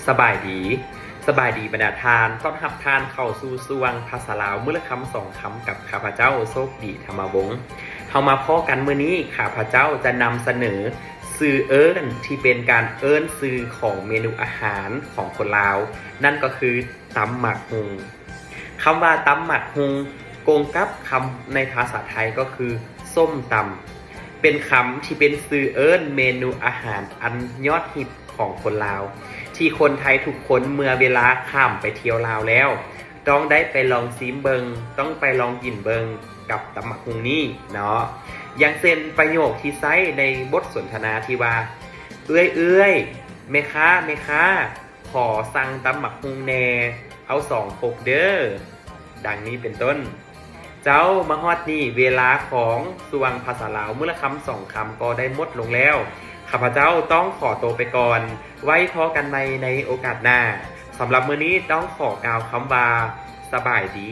สบายดีบรรดาทานต้อนรับทานเข้าสู่สวงภาษาลาวมื้อละคำสองคำกับข้าพเจ้าโชคดีธรรมวงศ์เฮามาพ้อกันมื้อนี้ข้าพเจ้าจะนำเสนอสื่อเอิ้นที่เป็นการเอิ้นสื่อของเมนูอาหารของคนลาวนั่นก็คือตำหมักฮุงคำว่าตำหมักฮุงกงกับคำในภาษาไทยก็คือส้มตำเป็นคำที่เป็นสื่อเอิ้นเมนูอาหารอันยอดฮิตของคนลาวที่คนไทยทุกคนเมื่อเวลาข้ามไปเที่ยวลาวแล้วต้องได้ไปลองซิมเบิงต้องไปลองกินเบิงกับตำหมักฮุงนี่เนาะอย่างเช่นประโยคที่ใช้ในบทสนทนาที่ว่าเอื้อยแม่ค้าขอสั่งตำหมักฮุงแน่เอา2 พกเด้อดังนี้เป็นต้นเจ้ามาฮอดนี่เวลาของสวงภาษาลาวมื้อละคำ2 คำก็ได้หมดลงแล้วข้าพเจ้าต้องขอตัวไปก่อนไว้พอกันใหม่ในโอกาสหน้าสำหรับมื้อนี้ต้องขอกล่าวคำว่าสบายดี